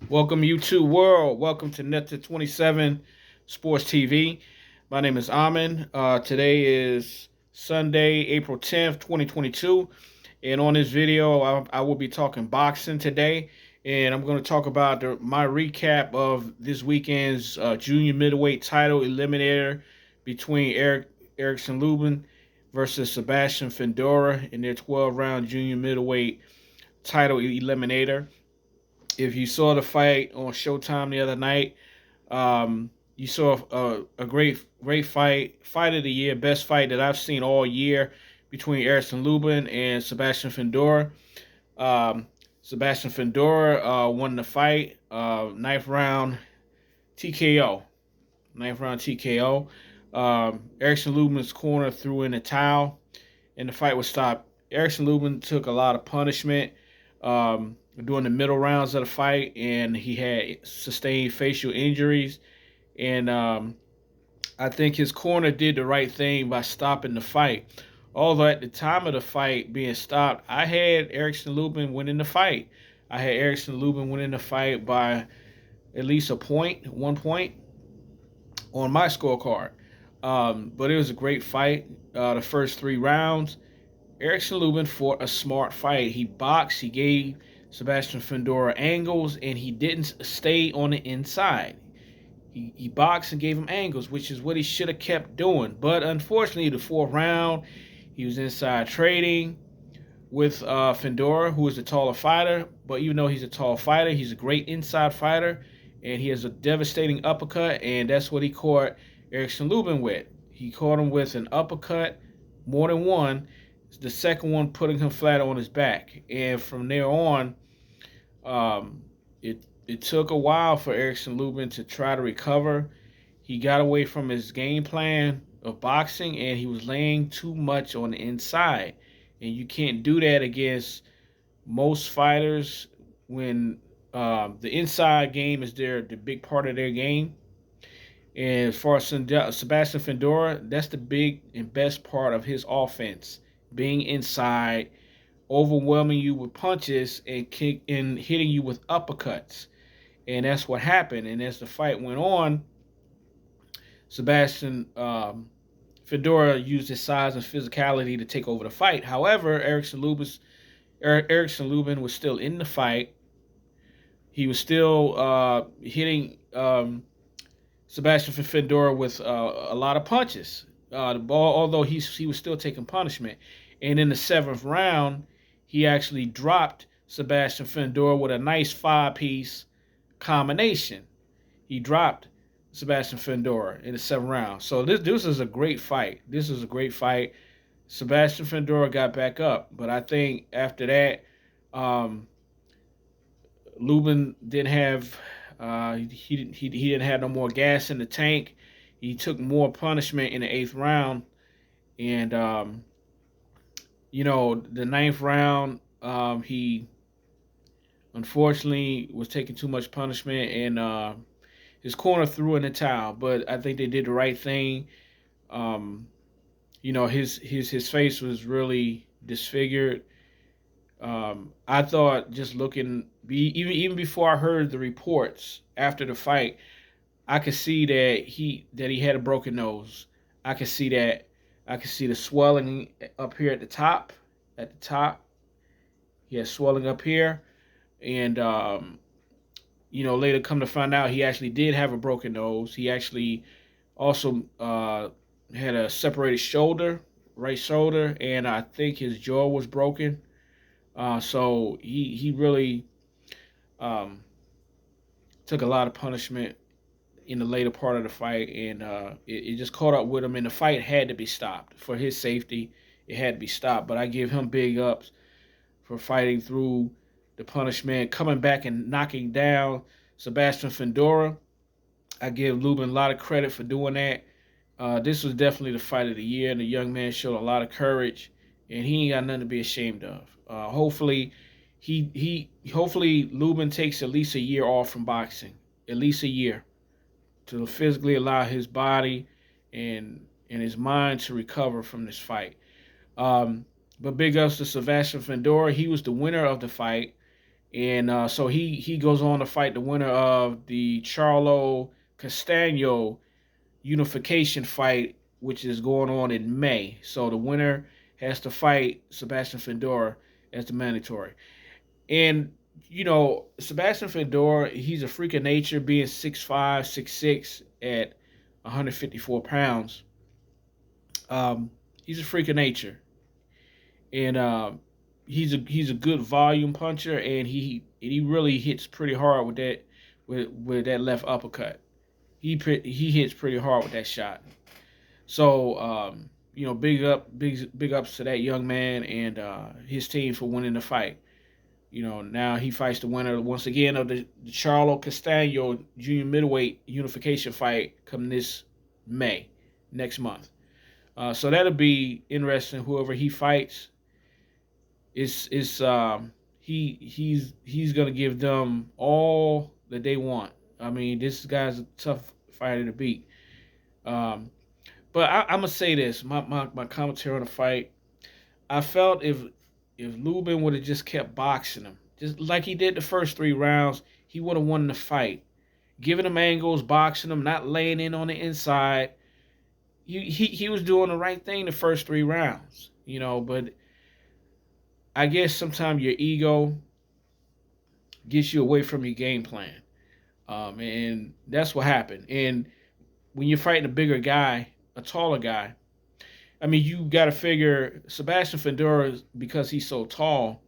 Welcome, YouTube world. Welcome to Net 27 Sports TV. My name is Amin. Today is Sunday, April 10th, 2022. And on this video, I will be talking boxing today. And I'm going to talk about my recap of this weekend's junior middleweight title eliminator between Ericsson Lubin versus Sebestian Fundora in their 12-round junior middleweight title eliminator. If you saw the fight on Showtime the other night, you saw a great fight of the year, best fight that I've seen all year between Ericsson Lubin and Sebestian Fundora. Sebestian Fundora won the fight, ninth round TKO. Ninth round TKO. Ericsson Lubin's corner threw in a towel, and the fight was stopped. Ericsson Lubin took a lot of punishment. During the middle rounds of the fight, and he had sustained facial injuries. And I think his corner did the right thing by stopping the fight. Although at the time of the fight being stopped, I had Ericsson Lubin winning the fight. I had Ericsson Lubin winning the fight by at least a point, 1 point on my scorecard. But it was a great fight. The first 3 rounds, Ericsson Lubin fought a smart fight. He boxed, he gave Sebestian Fundora angles, and he didn't stay on the inside. He boxed and gave him angles, which is what he should have kept doing. But unfortunately, the 4th round, he was inside trading with Fundora, who is a taller fighter. But even though he's a tall fighter, he's a great inside fighter, and he has a devastating uppercut, and that's what he caught Ericsson Lubin with. He caught him with an uppercut, more than one. The second one putting him flat on his back, and from there on, it took a while for Ericsson Lubin to try to recover. He got away from his game plan of boxing, and he was laying too much on the inside, and you can't do that against most fighters when the inside game is the big part of their game. And as far as Sebestian Fundora, that's the big and best part of his offense, being inside, overwhelming you with punches and hitting you with uppercuts. And that's what happened. And as the fight went on, Sebestian Fundora used his size and physicality to take over the fight. However, Ericsson Lubin was still in the fight. He was still hitting Sebestian Fundora with a lot of punches. Although he was still taking punishment. And in the 7th round, he actually dropped Sebestian Fundora with a nice 5-piece combination. He dropped Sebestian Fundora in the 7th round. So this is a great fight. This is a great fight. Sebestian Fundora got back up, but I think after that, Lubin didn't have he didn't have no more gas in the tank. He took more punishment in the 8th round, and the 9th round, he unfortunately was taking too much punishment, and his corner threw in the towel. But I think they did the right thing. His face was really disfigured. I thought, just looking, even before I heard the reports after the fight, I could see that he had a broken nose. I could see that. I could see the swelling up here at the top. At the top, he had swelling up here, and later come to find out, he actually did have a broken nose. He actually also had a separated shoulder, right shoulder, and I think his jaw was broken. So he really took a lot of punishment in the later part of the fight, and it just caught up with him, and the fight had to be stopped for his safety. It had to be stopped, but I give him big ups for fighting through the punishment, coming back and knocking down Sebestian Fundora. I give Lubin a lot of credit for doing that. This was definitely the fight of the year, and the young man showed a lot of courage, and he ain't got nothing to be ashamed of. Hopefully Lubin takes at least a year off from boxing, at least a year, to physically allow his body and his mind to recover from this fight. But big ups to Sebestian Fundora. He was the winner of the fight, And so he goes on to fight the winner of the Charlo Castano unification fight, which is going on in May. So the winner has to fight Sebestian Fundora as the mandatory. And Sebestian Fundora, he's a freak of nature, being 6'5", 6'6" at 154 pounds. He's a freak of nature, and he's a good volume puncher, and he really hits pretty hard with that left uppercut. He hits pretty hard with that shot. So big ups to that young man and his team for winning the fight. Now he fights the winner once again of the Charlo Castano junior middleweight unification fight coming this May, next month. So that'll be interesting. Whoever he fights, he's gonna give them all that they want. I mean, this guy's a tough fighter to beat. But I'm gonna say this: my commentary on the fight. I felt if Lubin would have just kept boxing him, just like he did the first 3 rounds, he would have won the fight. Giving him angles, boxing him, not laying in on the inside. He was doing the right thing the first 3 rounds, but I guess sometimes your ego gets you away from your game plan. And that's what happened. And when you're fighting a bigger guy, a taller guy, I mean, you got to figure Sebestian Fundora, because he's so tall,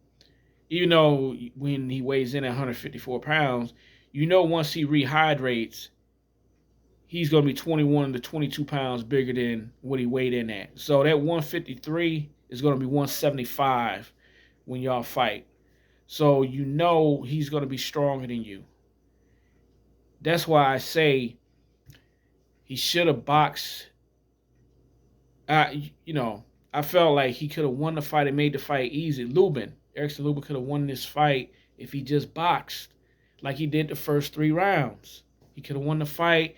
even though when he weighs in at 154 pounds, once he rehydrates, he's going to be 21 to 22 pounds bigger than what he weighed in at. So that 153 is going to be 175 when y'all fight. So he's going to be stronger than you. That's why I say he should have boxed. I felt like he could have won the fight and made the fight easy. Ericsson Lubin could have won this fight if he just boxed like he did the first 3 rounds. He could have won the fight.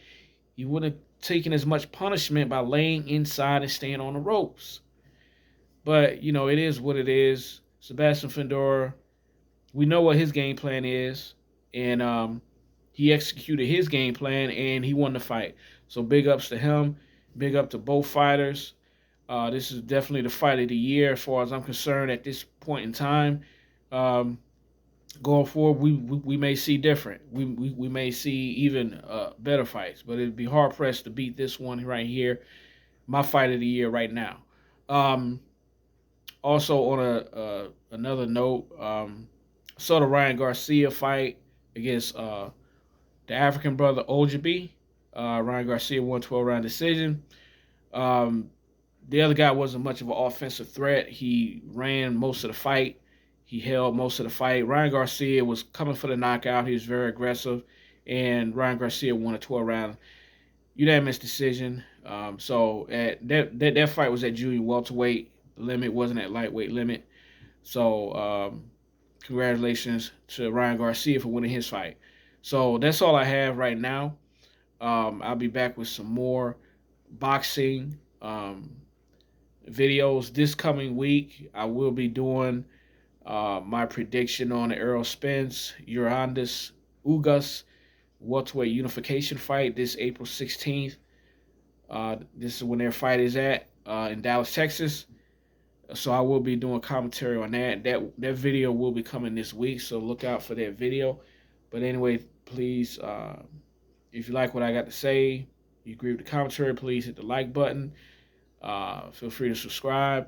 He wouldn't have taken as much punishment by laying inside and staying on the ropes. But, it is what it is. Sebestian Fundora, we know what his game plan is. And he executed his game plan, and he won the fight. So big ups to him. Big up to both fighters. This is definitely the fight of the year as far as I'm concerned at this point in time. Going forward, we may see different. We may see even better fights, but it'd be hard pressed to beat this one right here, my fight of the year right now. Also on another note, saw the Ryan Garcia fight against the African brother Ojabi. Ryan Garcia won 12-round decision. The other guy wasn't much of an offensive threat. He ran most of the fight. He held most of the fight. Ryan Garcia was coming for the knockout. He was very aggressive. And Ryan Garcia won a 12-round unanimous decision. So that fight was at junior welterweight limit, wasn't at lightweight limit. So congratulations to Ryan Garcia for winning his fight. So that's all I have right now. I'll be back with some more boxing videos this coming week. I will be doing my prediction on the Errol Spence Urandis Ugas welterweight unification fight this April 16th. This is when their fight is at in Dallas, Texas. So I will be doing commentary on that. That video will be coming this week, so look out for that video. But anyway, please, if you like what I got to say, you agree with the commentary, please hit the like button. Feel free to subscribe.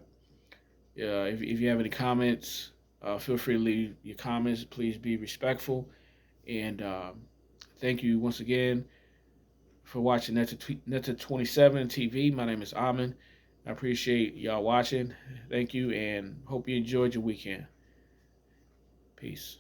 If you have any comments, feel free to leave your comments. Please be respectful. And thank you once again for watching Netta 27 TV. My name is Amin. I appreciate y'all watching. Thank you, and hope you enjoyed your weekend. Peace.